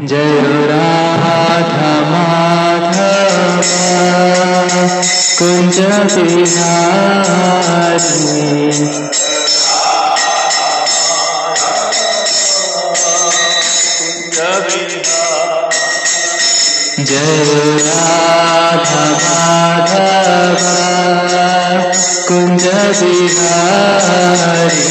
जय राधा माधव कुंज बिहारी। जय राधा माधव कुंज बिहारी।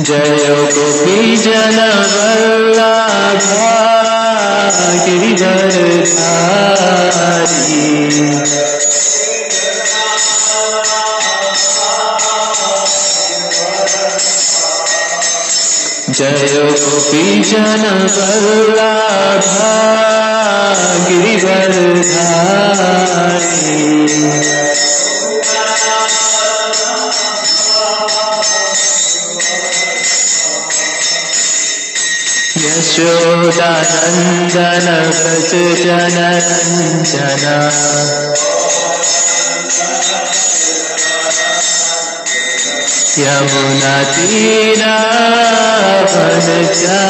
जय गोपी जन वल्लभ गिरिधरधारी। जय गोपी जन वल्लभ गिरिधरधारी। यशोदानंदन व्रज जनरंजन। यमुना तीरा वनचारी।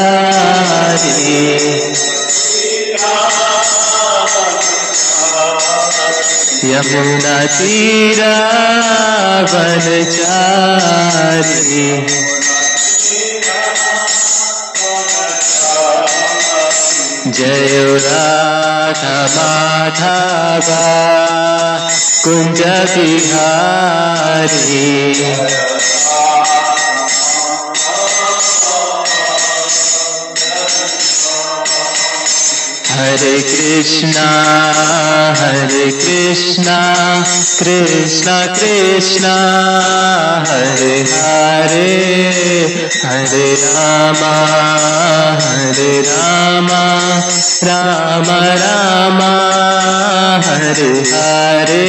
यमुना तीरा वनचारी। जय राधा माधव कुंज बिहारी। हरे कृष्णा कृष्णा कृष्णा हरे हरे, हरे रामा राम राम हरे हरे।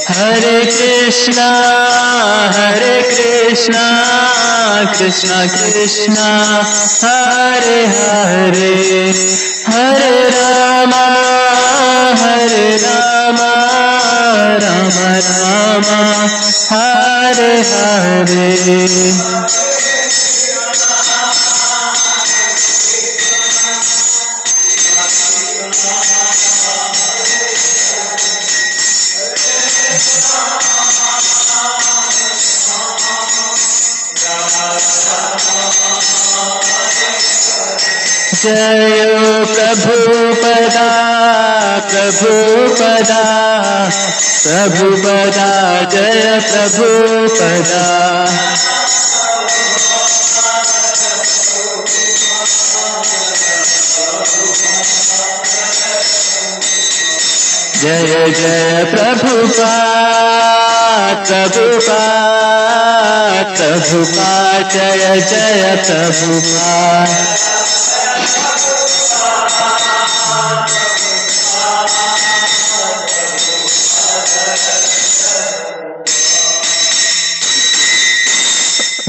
हरे कृष्णा कृष्णा कृष्णा हरे हरे, हरे राम राम राम हरे हरे। जय प्रभुपदा जय प्रभुपदा। जय जय प्रभुपाद जय जय प्रभुपाद।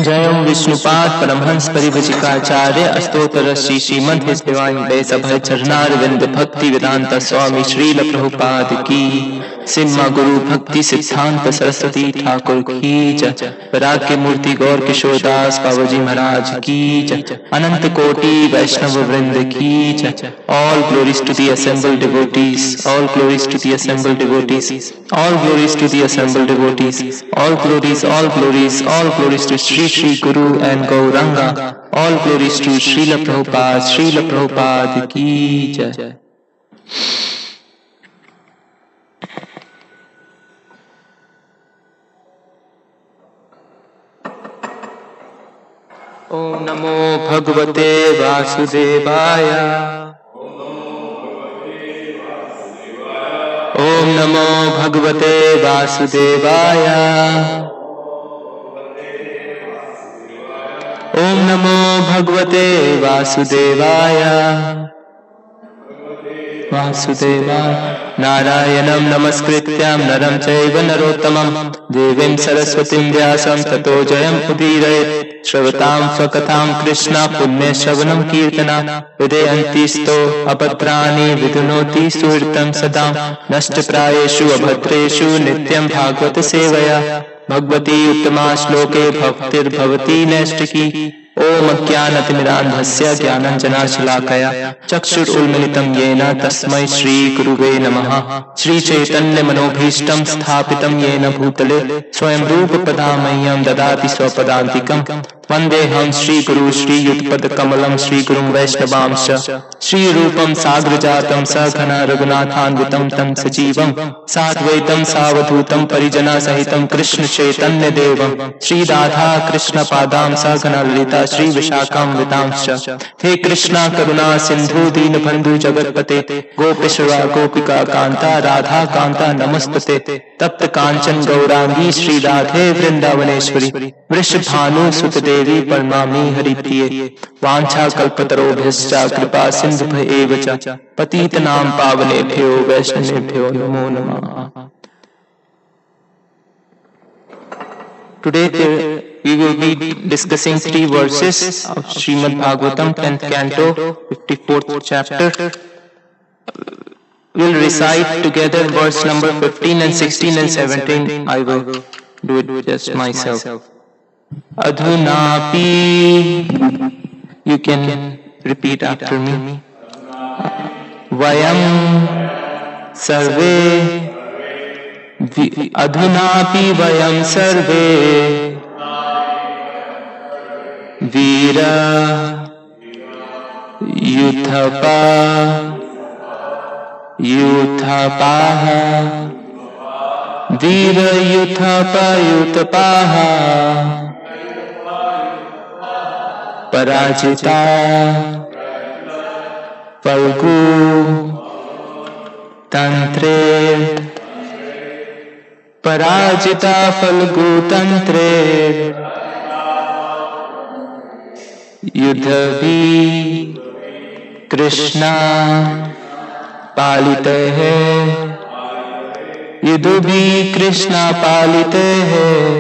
जयं विष्णुपाद परमहंस परिव्राजकाचार्य अस्तोत्र Shri Srimad his divine grace Abhay Charanaravinda Bhakti Vedanta स्वामी श्रील प्रभुपाद की। सिम्मा गुरु भक्ति सिद्धांत सरस्वती ठाकुर की जय। वैराग्य मूर्ति गौर किशोरदास बाबूजी महाराज की जय। अनंत कोटि वैष्णव वृंद की जय। All glories to the assembled devotees, all glories to the assembled devotees, all glories to the assembled devotees, all glories all glories to Shri Shri guru and Gauranga, all glories to Srila Prabhupada की जय। ओम नमो भगवते वासुदेवाय। ओम नमो भगवते वासुदेवाय। ओम नमो भगवते वासुदेवाय। वासुदेवाय नारायणं नमस्कृत्य नरं चैव नरोत्तमं देवीं सरस्वतीं व्यासं ततो जयमुदीरयेत्। श्रवतां स्वकथां कृष्ण पुण्यश्रवणं कीर्तना हृदयन्ति स्तो अभद्राणि विधुनोति सुहृतं सदा नष्टप्रायेषु अभद्रेषु नित्यं भागवत सेवया भगवती उत्तमा श्लोके भक्तिर्भवति नैष्टिकी। ओम अज्ञानतिमिरान्धस्य ज्ञानाञ्जनशलाकया चक्षुरुन्मिलितं येन तस्मै श्री गुरुवे नमः। श्री चैतन्य मनोभीष्टं स्थापितं येन भूतले स्वयं रूप पदा मह्यं ददाति स्वपदान्तिकं। वन्देऽहं श्री गुरु श्री युगपद कमलं श्री गुरुं वैष्णवांश श्री रूपं साग्रजातं सघन रघुनाथान्वितं तं सजीवं साद्वैतं सावधूतं परिजना सहितं कृष्ण चैतन्य देवं श्री राधा कृष्ण पादां सघन ललिता श्री विशाखान्वितांश्च। हे कृष्णा करुणा सिंधु दीनबंधु जगत्पते गोपेश्वरा गोपिका कांता राधा कांता नमस्तुते। तप्त कांचन गौरांगी श्री राधे वृंदावनेश्वरी वृषभानु सुत देवी प्रणमामि हरिप्रिये। वांछा कल्पतरोभ्यश्च कृपा सिन्धुभ्य च पतितनां पावनेभ्यो वैष्णवेभ्यो नमो नमः। Today we will be discussing 3 verses of Srimad Bhagavatam 10th canto 54th chapter. We'll recite together verse number 15 and 16 and 17. I will do it just myself. Adhunapi, you can repeat after me. Vayam sarve, adhunapi vayam sarve वीरा युथपा युथपाः वीर युथपा युथपाः पराजिता फल्गु तंत्रे पराजिता फल्गु तंत्रे युद्धभी कृष्णा पालिते हैं युद्ध भी कृष्णा पालिते हैं।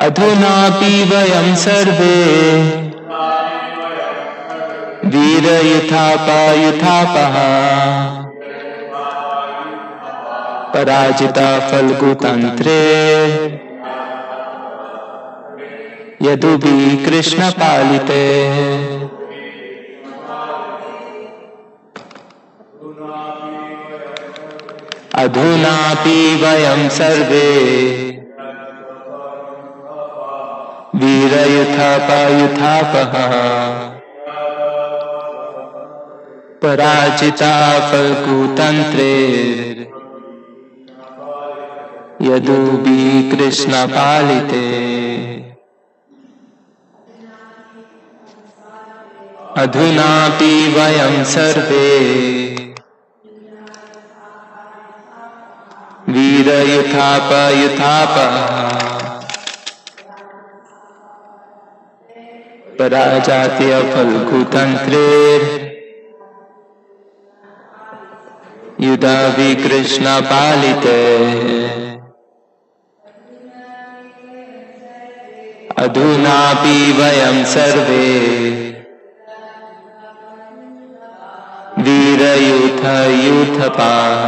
अधुनापि वयं सर्वे वीर युथापा युथापः पराजिता फल्गुतंत्रे यदुभी कृष्ण पालिते। अधुनापि वयं सर्वे वीर युथापा युथापः पराजिता फल्गुतंत्रे यदुभी कृष्ण पालिते। अधुनापि वयं सर्वे वीर युथापा युथापः पराजात्य फल्गुतंत्रे युधाभि कृष्ण पालिते। अधुनापि वयं सर्वे वीर युथ युथपाः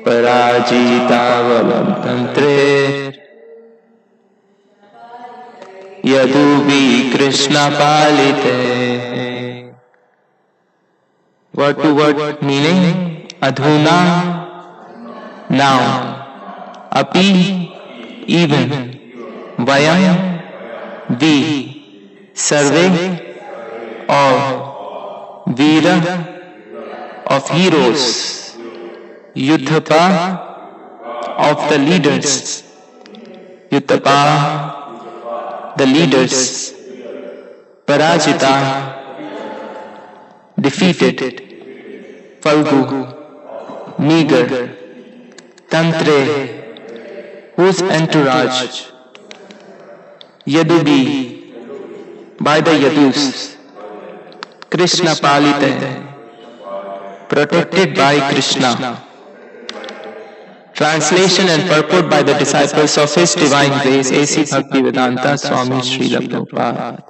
पराजिता फल्गुतंत्रे यदुभी कृष्ण पालिते। Word to word meaning: adhuna, now; api, even; vayam, we; sarve, all; veera, of heroes; yuthapa, of the leaders; yuthapa, the leaders; parajita, defeated; falgu, meager; tantre, whose entourage; yadubi, by the Yadus. Krishna Palite, protected by Krishna. Translation and purport by the disciples of His Divine Grace, A.C. Bhaktivedanta Swami Srila Prabhupada.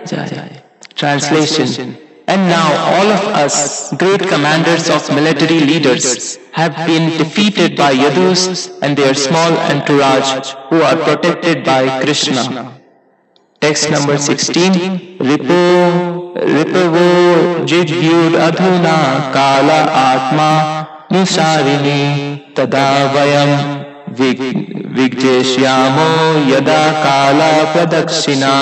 Jai. Translation. And now all of us, great commanders of military leaders, have been defeated by Yadus and their small entourage, who are protected by Krishna. Text number 16. Ripo jidhyud adhuna kala atma nusarini tada vayam vigjeshyamo yada kala pradakshina.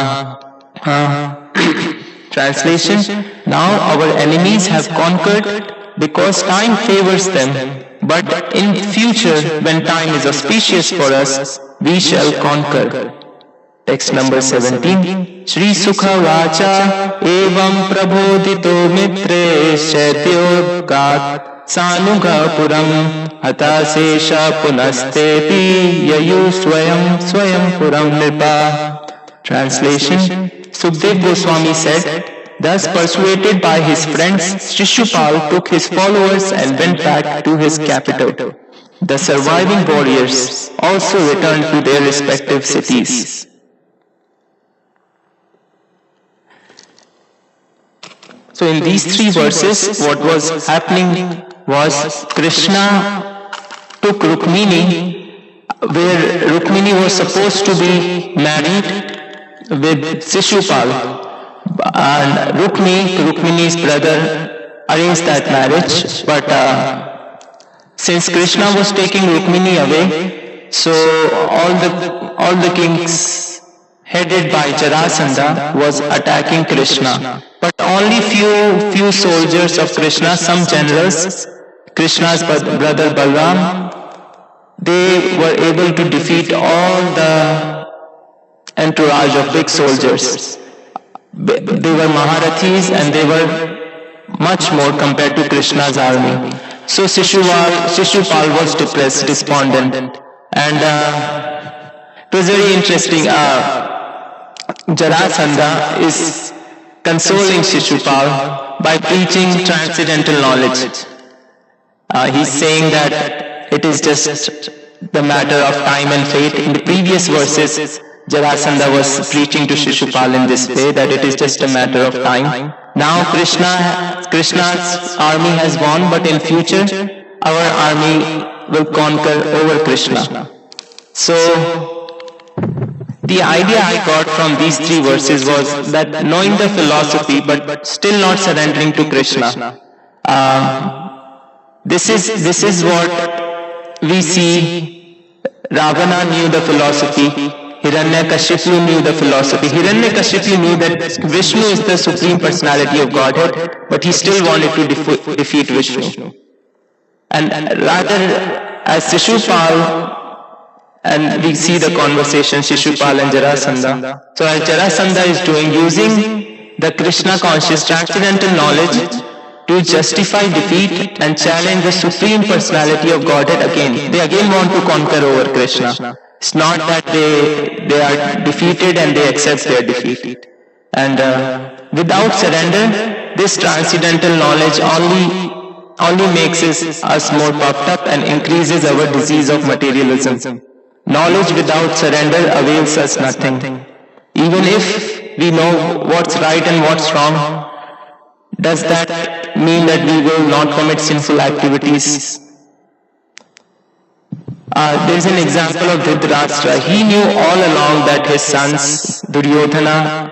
Translation. Now our enemies have conquered because time favors them, but in future, when time is auspicious for us, we shall conquer. Text number 17. Shri Sukha Vacha Evam Prabodhito Mitre Shaityogat Sanugha Puram Hatasesha Punastepi Yayu Swayam Puram Nipa. Translation. Sukdev Goswami said, thus persuaded by his friends, Shishupal took his followers and went back to his capital. The surviving warriors also returned to their respective cities. So in these three verses, what was happening was Krishna took Rukmini, where Rukmini was supposed to be married with Shishupal, and Rukmini's brother, arranged that marriage, but since Krishna was taking Rukmini away, so all the kings headed by Jarasandha was attacking Krishna. But only few soldiers of Krishna, some generals, Krishna's brother Balram, they were able to defeat all the entourage of big soldiers. They were Maharathis and they were much more compared to Krishna's army. So Shishupal was depressed, despondent, and it was very interesting. Jarasandha is consoling Shishupal by preaching transcendental knowledge. He's saying that it is just the matter of time and fate. In the previous verses, Jarasandha was preaching to Shishupal in this way, that it is just a matter of time. Now Krishna's army has won, but in future our army will conquer over Krishna. So the idea I got from these three verses was that knowing the philosophy but still not surrendering to Krishna, this is what we see. Ravana knew the philosophy. Hiranyakashipu knew the philosophy. Hiranyakashipu knew that Vishnu is the Supreme Personality of Godhead, but he still wanted to defeat Vishnu. And rather, as Shishupal, and we see the conversation, Shishupal and Jarasandha. So as Jarasandha is using the Krishna conscious transcendental knowledge to justify defeat and challenge the Supreme Personality of Godhead again. They again want to conquer over Krishna. It's not that they are defeated and they accept their defeat. And without surrender, this transcendental knowledge only makes us more puffed up and increases our disease of materialism. Knowledge without surrender avails us nothing. Even if we know what's right and what's wrong, does that mean that we will not commit sinful activities? There's an example of Dhritarashtra. He knew all along that his sons, Duryodhana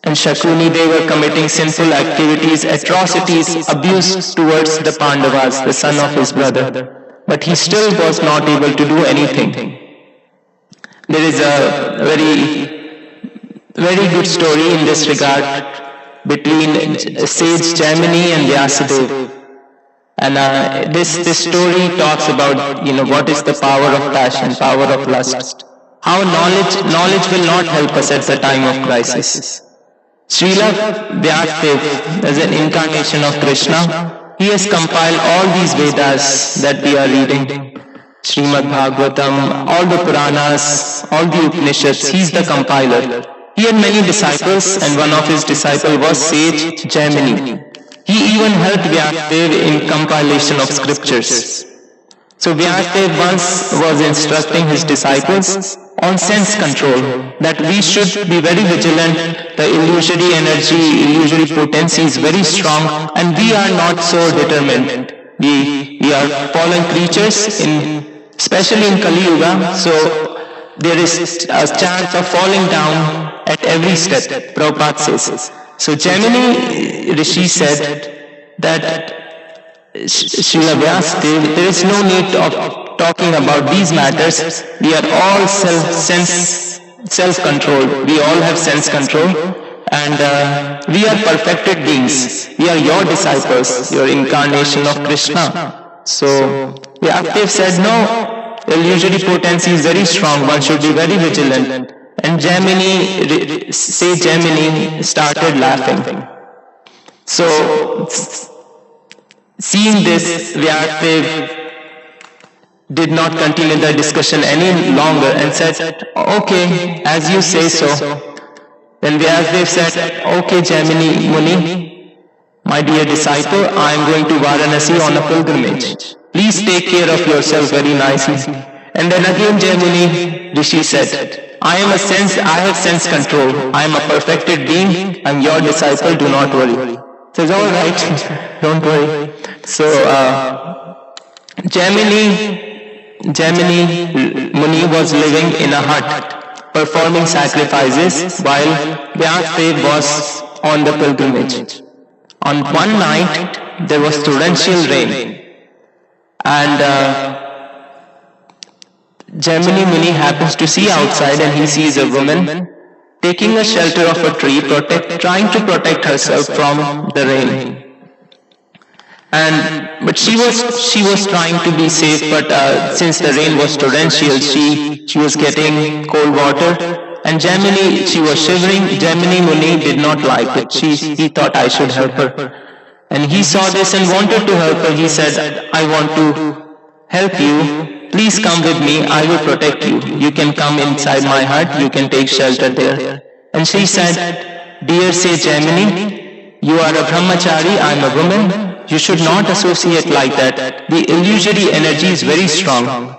and Shakuni, they were committing sinful activities, atrocities, abuse towards the Pandavas, the son of his brother. But he still was not able to do anything. There is a very good story in this regard between sage Jaimini and Vyasadeva. And this story talks about, what is the power of passion, power of lust. How knowledge will not help us at the time of crisis. Srila Vyasadeva, as an incarnation of Krishna, he has compiled all these Vedas that we are reading. Srimad Bhagavatam, all the Puranas, all the Upanishads, he is the compiler. He had many disciples, and one of his disciples was sage Jaimini. He even helped Vyasadeva in compilation of scriptures. So Vyasadeva once was instructing his disciples on sense control, that we should be very vigilant. The illusory energy, illusory potency is very strong, and we are not so determined. We are fallen creatures, especially in Kali Yuga, so there is a chance of falling down at every step, Prabhupada says. So Jaimini Rishi said that Srila Vyasadeva, there is no need of talking about these matters. We are all self-controlled. We all have sense control, and we are perfected beings. We are your disciples, your incarnation of Krishna. So Vyasadeva said, no, illusory potency is very strong. One should be very vigilant. And Jaimini started laughing. So seeing this, Vyasadeva did not continue the discussion any longer and said, okay, as you say so. Then Vyasadeva said, okay, Jaimini Muni, my dear disciple, I am going to Varanasi on a pilgrimage. Please take care of yourself very nicely. And then again Jaimini Rishi said, I have sense control. I am a perfected being. I am your disciple, do not worry. Says, all right, don't worry. So Jaimini Muni was living in a hut, performing sacrifices while Vyasadeva was on the pilgrimage. On one night, there was torrential rain, and Jaimini Muni happens to see outside, and he sees a woman taking a shelter of a tree, trying to protect herself from the rain. But she was trying to be safe, but since the rain was torrential, she was getting cold water, and she was shivering. Jaimini Muni did not like it. He thought, I should help her. And he saw this and wanted to help her. He said, I want to help you. Please come with me, I will protect you. You can come inside my hut, you can take shelter there. And she said, dear sage Jaimini, you are a brahmachari, I am a woman. You should not associate like that. The illusory energy is very strong.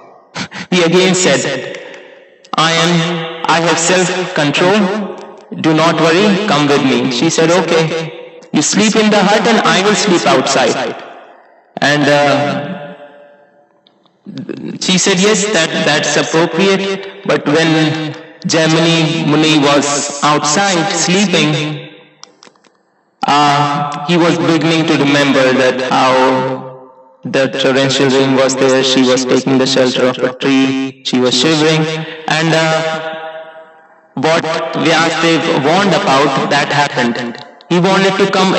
He again said, I have self-control. Do not worry, come with me. She said, okay. You sleep in the hut and I will sleep outside. And she said, yes, that's appropriate. But when Jaimini Muni was outside sleeping, he was beginning to remember that how the torrential rain was there. She was taking the shelter of a tree. She was shivering. And what Vyasadeva warned about, that happened. He wanted to come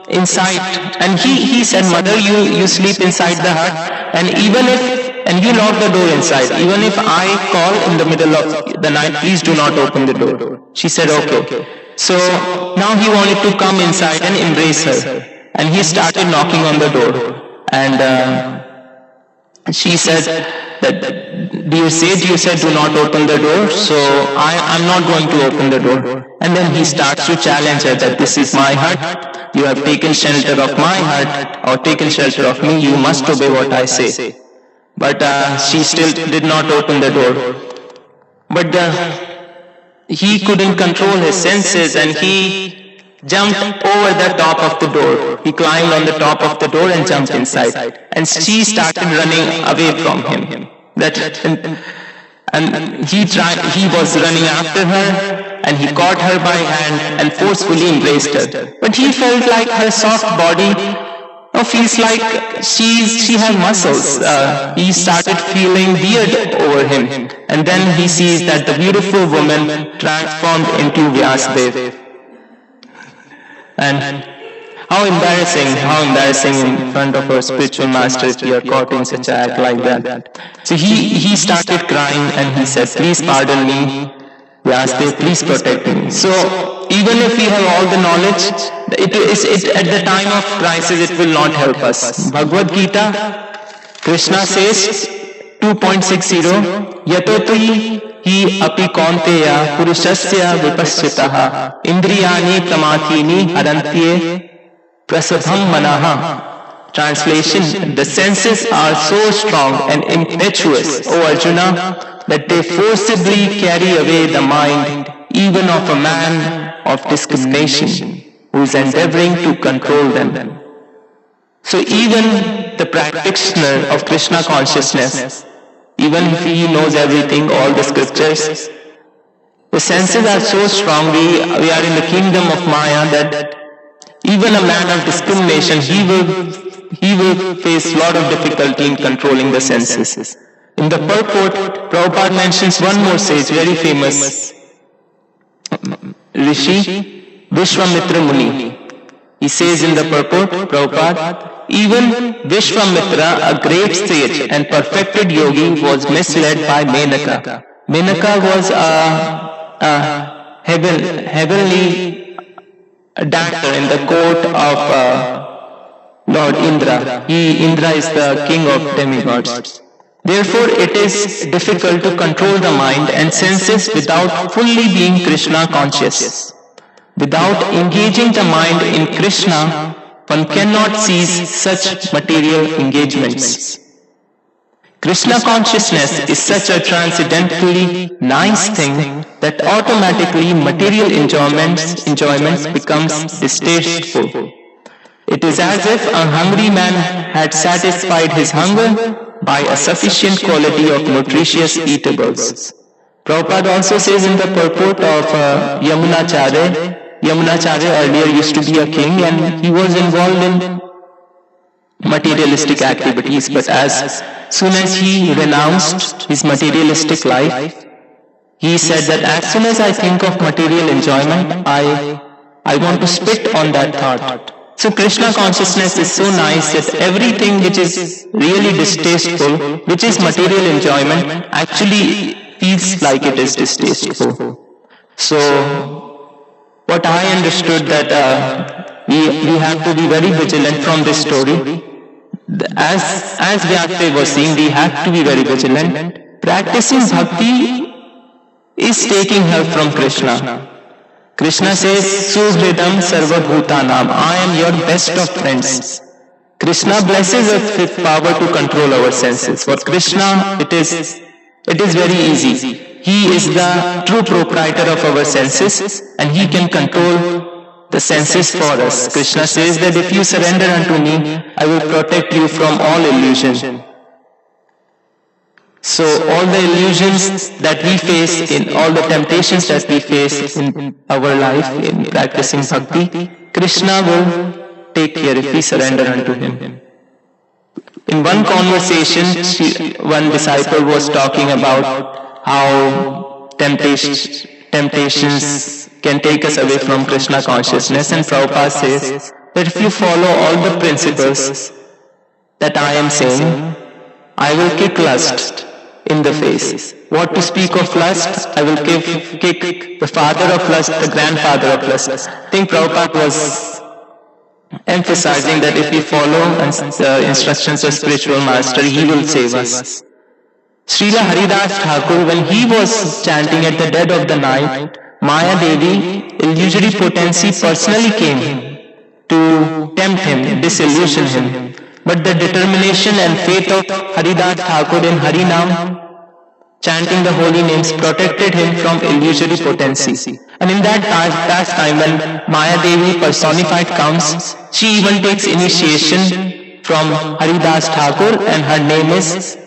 inside, and he said, Mother, you sleep inside the hut, and you lock the door inside. Even if I call in the middle of the night, please do not open the door. She said, okay. So now he wanted to come inside and embrace her, and he started knocking on the door. And she said that, dear sage, you said do not open the door, so I'm not going to open the door. And then he starts to challenge her that this is my hut, you have taken shelter of my hut, or taken shelter of me, you must obey what I say. But she still did not open the door. But he couldn't control his senses, and he jumped over the top of the door. He climbed on the top of the door and jumped inside. And she started running away from him. And he was running after her, and he caught her by hand and forcefully embraced her. But he felt like her soft body feels like she has muscles. He started feeling weird over him. And then he sees that the beautiful woman transformed into Vyasadeva. And how embarrassing in front of our spiritual master if you are caught in such an act like that. So he started crying and he said, please pardon me, Vyasadeva, please protect me. So even if we have all the knowledge, at the time of crisis it will not help us. Bhagavad Gita, Krishna says 2.60, Yatoti Hi api kaunteya purushasya vipassitaha indriyani pramathini harantye prasabham manaha. Translation: the senses are so strong and impetuous, O Arjuna, that they forcibly carry away the mind even of a man of discrimination who is endeavoring to control them. So even the practitioner of Krishna consciousness, even if he knows everything, all the scriptures, the senses are so strong, we are in the kingdom of Maya, that even a man of discrimination, he will face a lot of difficulty in controlling the senses. In the purport, Prabhupada mentions one more sage, very famous Rishi, Vishwamitra Muni. He says in the purport, Prabhupada, even Vishwamitra, a great sage and perfected yogi, was misled by Menaka. Menaka was a heavenly dancer in the court of Lord Indra. Indra is the king of demigods. Therefore, it is difficult to control the mind and senses without fully being Krishna conscious. Without engaging the mind in Krishna, one cannot cease such material engagements. Krishna consciousness is such a transcendently nice thing that automatically material enjoyments becomes distasteful. It is as if a hungry man had satisfied his hunger by a sufficient quality of nutritious eatables. Prabhupada also says in the purport of Yamunacharya earlier used to be a king and he was involved in materialistic activities, but as soon as he renounced his materialistic life, he said that as soon as I think of material enjoyment, I want to spit on that thought. So Krishna consciousness is so nice that everything which is really distasteful, which is material enjoyment, actually feels like it is distasteful. So what I understood that we have to be very vigilant from this story. As Vyakte was saying, we have to be very vigilant. Practicing bhakti is taking help from Krishna. Krishna says, Suhridam Sarvabhutanam, I am your best of friends. Krishna blesses us with power to control our senses. For Krishna, it is very easy. He is the true proprietor of our senses and he can control the senses for us. Krishna says that if you surrender unto me, I will protect you from all illusion. So all the illusions that we face, in all the temptations that we face in our life, in practicing bhakti, Krishna will take care if we surrender unto him. In one conversation, one disciple was talking about how temptations can take us away from Krishna consciousness, and Prabhupada says that if you follow all the principles that I am saying, I will kick lust in the face. What to speak of lust? I will kick the father of lust, the grandfather of lust. I think Prabhupada was emphasizing that if we follow the instructions of spiritual master, he will save us. Srila Haridas Thakur, when he was chanting at the dead of the night, Maya Devi, illusory potency, personally came to tempt him, disillusion him. But the determination and faith of Haridas Thakur in Harinam, chanting the holy names, protected him from illusory potency. And in that past time when Maya Devi personified comes, she even takes initiation from Haridas Thakur, and her name is,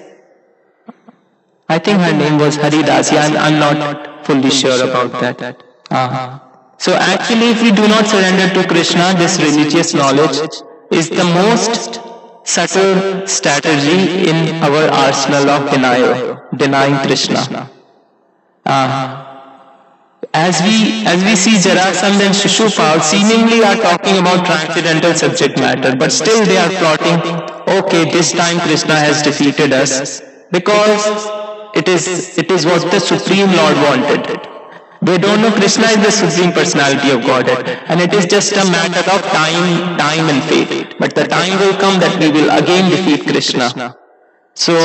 I think her name was Haridas. Yeah, I'm not fully sure about that. So actually, if we do not surrender to Krishna, this religious knowledge is the most subtle strategy in our arsenal of denying Krishna. As we see Jarasandha and Shishupal seemingly are talking about transcendental subject matter, but still they are plotting, okay, this time Krishna has defeated us because it is what the Supreme Lord wanted. They don't know Krishna is the Supreme Personality of Godhead, and it is just a matter of time and fate. But the time will come that we will again defeat Krishna. So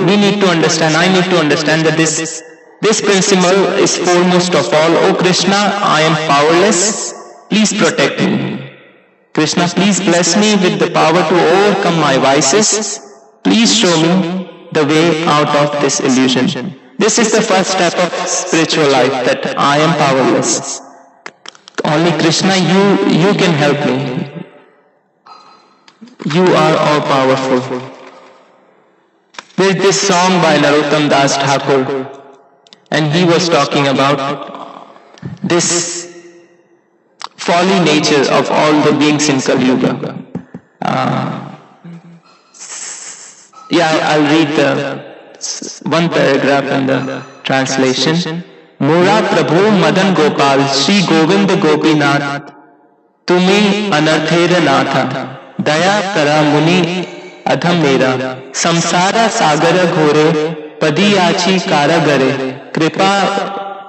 we need to understand, I need to understand that this principle is foremost of all. Oh Krishna, I am powerless, please protect me. Krishna, please bless me with the power to overcome my vices. Please show me the way out of this illusion. This is the first step of spiritual life, that I am powerless. Only Krishna, you can help me. You are all powerful. There is this song by Narottam Das Thakur, and he was talking about this folly nature of all the beings in Kali Yuga. I'll read the one paragraph in the translation. Mora Prabhu Madan Gopal Shri Govind Gopinath Tumi Anarthera Natha Daya Kara Muni Adham Mera Samsara Sagara Ghore Padiyachi Karagare Kripa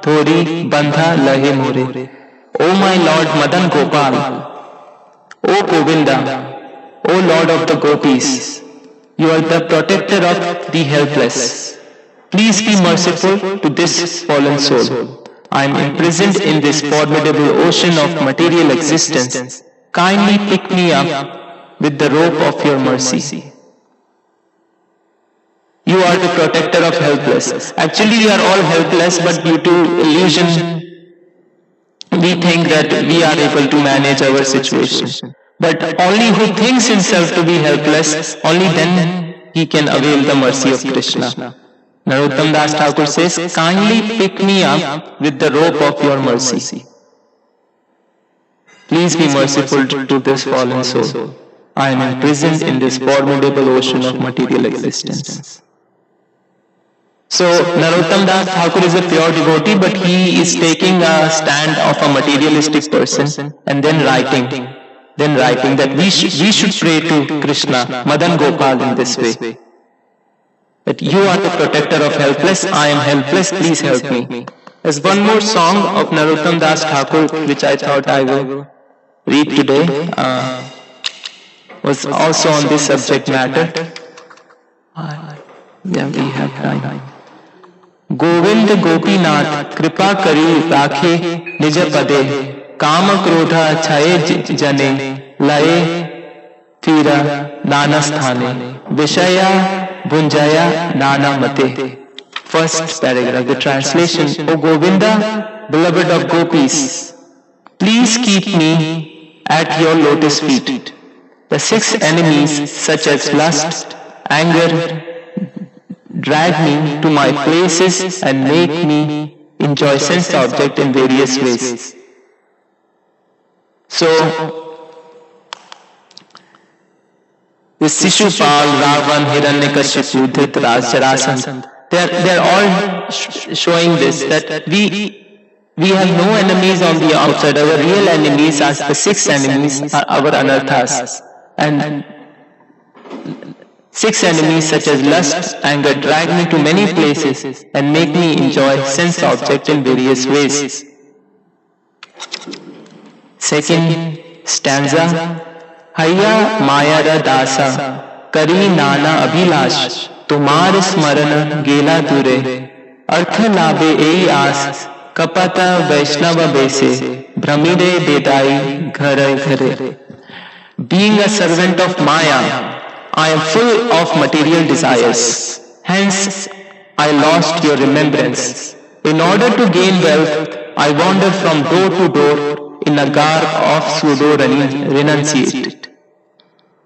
Thori Bandha Lahe More. O my Lord Madan Gopal, O Govinda, O Lord of the Gopis, you are the protector of the helpless. Please be merciful to this fallen soul. I am imprisoned in this formidable ocean of material existence. Kindly pick me up with the rope of your mercy. You are the protector of helpless. Actually, we are all helpless, but due to illusion, we think that we are able to manage our situation. But only who thinks himself to be helpless, only then he can avail the mercy of Krishna. Narottam Das Thakur says, kindly pick me up with the rope of your mercy. Please be merciful to this fallen soul. I am imprisoned in this formidable ocean of material existence. So Narottam Das Thakur is a pure devotee, but he is taking a stand of a materialistic person and then writing that we should pray to Krishna, Madan Gopal, in this way. That you are the protector of helpless, I am helpless, please help me. There's one more song of Narottam Das Thakur which I thought I will read today. Was also on this subject matter. We have time. Govind Gopinath कृपा करी राखे निज पदे काम क्रोधा छये जने लये फिरा नाना स्थाने विषया भुंजया नाना मते. First paragraph, the translation. O Govinda, beloved of gopis, please keep me at your lotus feet. The 6 enemies such as lust, anger, drag me to my places and make me enjoy sense object in various ways. So, this Shishupal, Ravan, Hiranyakashipu, Dhritarashtra, Jarasandha, they are all showing this, that we have no enemies on the outside. Our real enemies, as the 6 enemies, are our anarthas. And 6 enemies such as lust, anger, drag me to many places and make me enjoy sense object in various ways. Second stanza. Hayya Mayara Dasa Kari Nana Abhilash Tumar Smarana Gela Dure Artha Labe Ei As Kapata Vaishnava Bese Brahmide Bedai Ghare Ghare. Being a servant of Maya, I am full of material desires. Hence, I lost your remembrance. In order to gain wealth, I wander from door to door in a garb of pseudo-renunciate.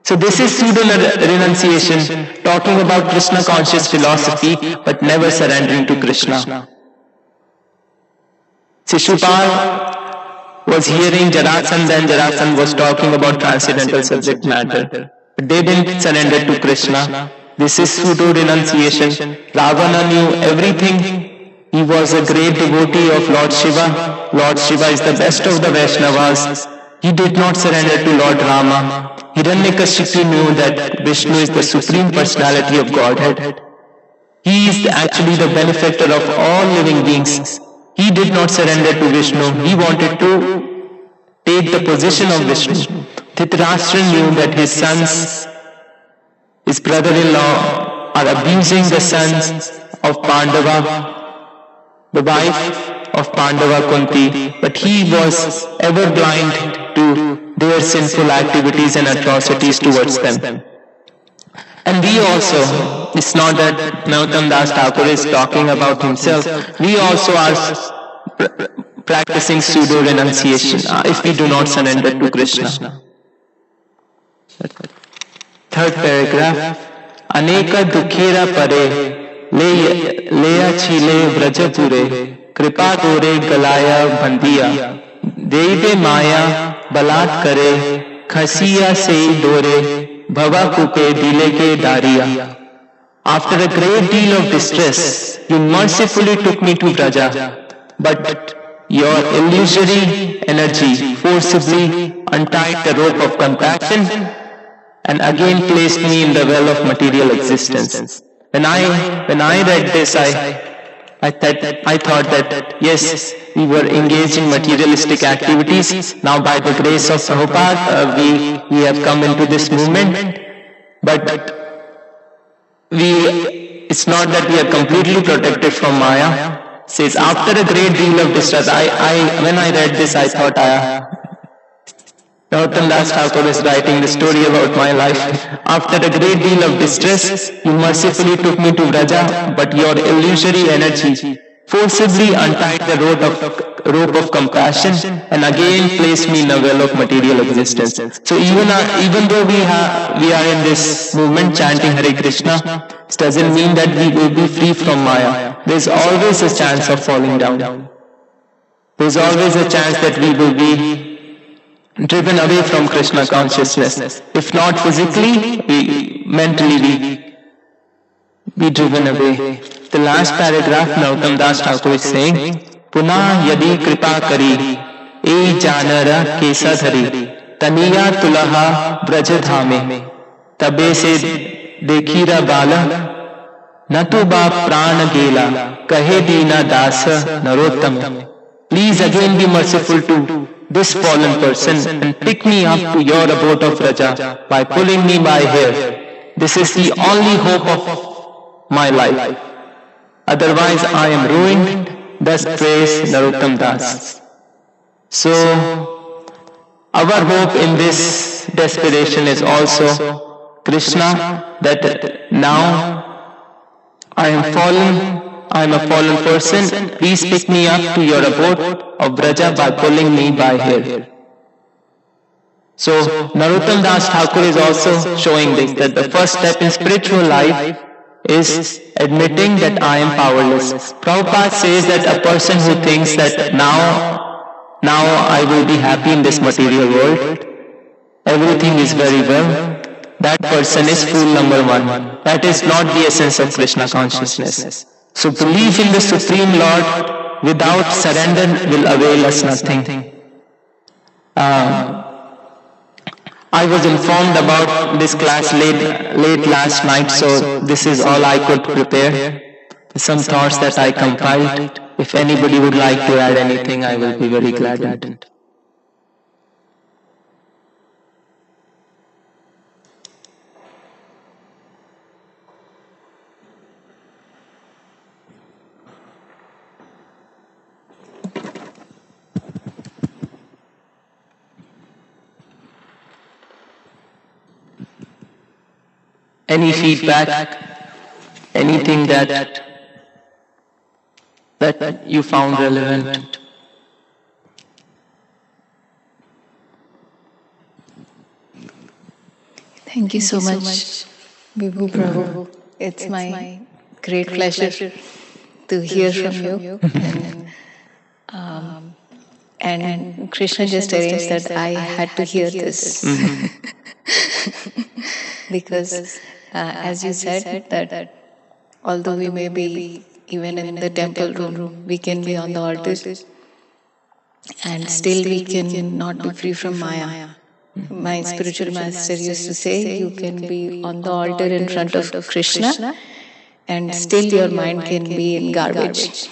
So this is pseudo-renunciation, talking about Krishna conscious philosophy, but never surrendering to Krishna. Shishupal was hearing Jarasandha, and Jarasandha was talking about transcendental subject matter. But they didn't surrender to Krishna. This is pseudo-renunciation. Ravana knew everything. He was a great devotee of Lord Shiva. Lord Shiva is the best of the Vaishnavas. He did not surrender to Lord Rama. Hiranyakashipu knew that Vishnu is the Supreme Personality of Godhead. He is actually the benefactor of all living beings. He did not surrender to Vishnu. He wanted to take the position of Vishnu. Dhritarashtra knew that his his brother-in-law are abusing the sons of Pandava, the wife of Pandava Kunti, but he was ever blind to their sinful activities and atrocities towards them. And we also, it's not that Narottam Das Thakur is talking about himself, we also are practicing pseudo-renunciation if we do not surrender to Krishna. Third paragraph. Aneka dukhera pare leya chile vrajapure kripa dore galaya bandiya deive maya balat kare khasiya se dore bhava kupe dile ke dariya. After a great deal of distress, you mercifully took me to Vraja, but your illusory energy forcibly untied the rope of compassion and again placed me in the well of material existence. When I read this, I thought that yes, we were engaged in materialistic activities. Now by the grace of Prabhupada, we have come into this movement, but it's not that we are completely protected from Maya. It says, after a great deal of distress, when I read this, I thought, Narottam Das Thakur is writing the story about my life. After a great deal of distress, you mercifully took me to Vraja, but your illusory energy forcibly untied the rope of compassion and again placed me in a well of material existence. So even though we are in this movement chanting Hare Krishna, it doesn't mean that we will be free from Maya. There's always a chance of falling down. There's always a chance that we will be driven away from Krishna consciousness. If not physically, mentally we be driven away. The last paragraph, Narottam Das Thakur is saying, Puna yadi kripa kari, e janara kesa dhari, taniya tulaha brajadhame, tabe se dekhira bala, natu ba prana gela, kahe dina dasa narottama. Please again be merciful to this fallen person and pick me up to your abode of Raja by pulling me by hair. This is the only hope of my life. Otherwise I am ruined. Thus prays Narottam Das. So, our hope in this desperation is also Krishna, that now I am a fallen person. Please pick me up to your abode of Braja by pulling me by hair. So, Narottam Das Thakur is also showing this, that the first step in spiritual life is admitting that I am powerless. Prabhupada says that a person who thinks that now I will be happy in this material world, everything is very well, that person is fool number one. That is not the essence of Krishna consciousness. So belief in the Supreme Lord without surrender will avail us nothing. I was informed about this class late last night, so this is all I could prepare. Some thoughts that I compiled. If anybody would like to add anything, I will be very glad. Any feedback, anything that you found relevant? Thank you so much, Vibhu Prabhu. It's my great pleasure to hear from you. And Krishna just arranged that I had to hear this. Because as you said, that although we may be even in the temple room, we can be on the altar and still we can not be free from Maya. My spiritual master used to say, you can be on the altar in front of Krishna and still your mind can be in garbage.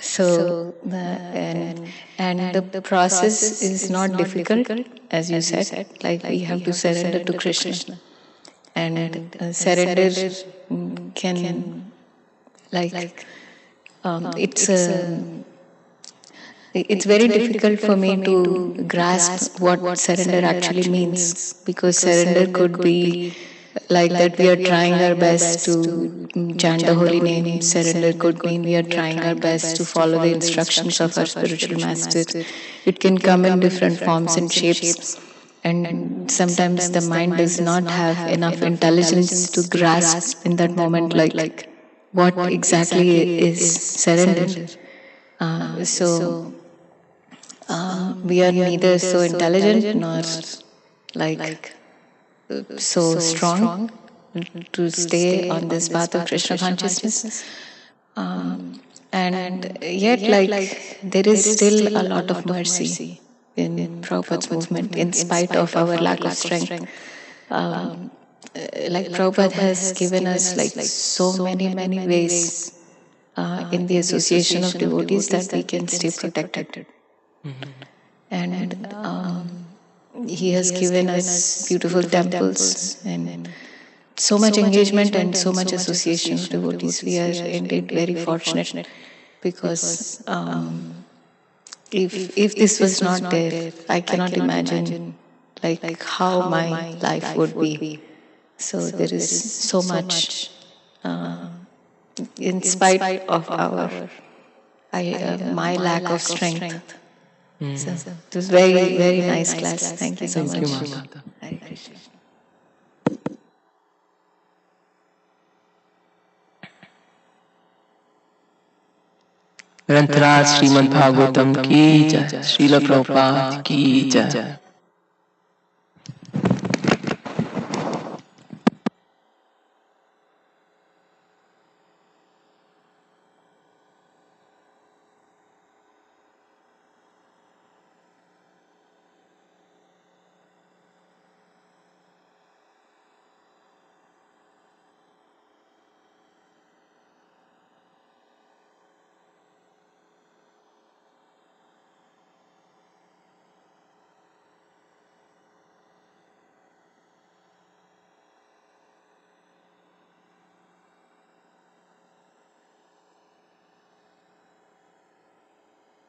So, the process is not difficult, as you said, like we have to surrender to Krishna. and surrender can, like, it's very difficult for me to grasp what surrender actually means, because surrender could be like that we are trying our best to chant the holy name. Surrender could mean we are trying our best to follow the instructions of our spiritual master. It can come in different forms and shapes, and sometimes the mind does not have enough intelligence to grasp in that moment, like what exactly is surrender. So we are neither so intelligent nor like so strong to stay on this path of Krishna consciousness. And yet, like, there is still a lot of mercy in Prabhupada's movement, in spite of our lack of strength. Like, Prabhupada has given us like so many ways in the association of devotees that we can stay protected. And he has given us beautiful temples and so much engagement and so much association of devotees. We are indeed very fortunate, because if this was not there, I cannot imagine like how my life would be. So there is so much in spite of my lack of strength. So it was very nice class. Thank you so much. Thank you, Mata. Hare Krishna. ग्रंथराज Shrimad Bhagavatam की जय, श्रील प्रभुपाद की जय।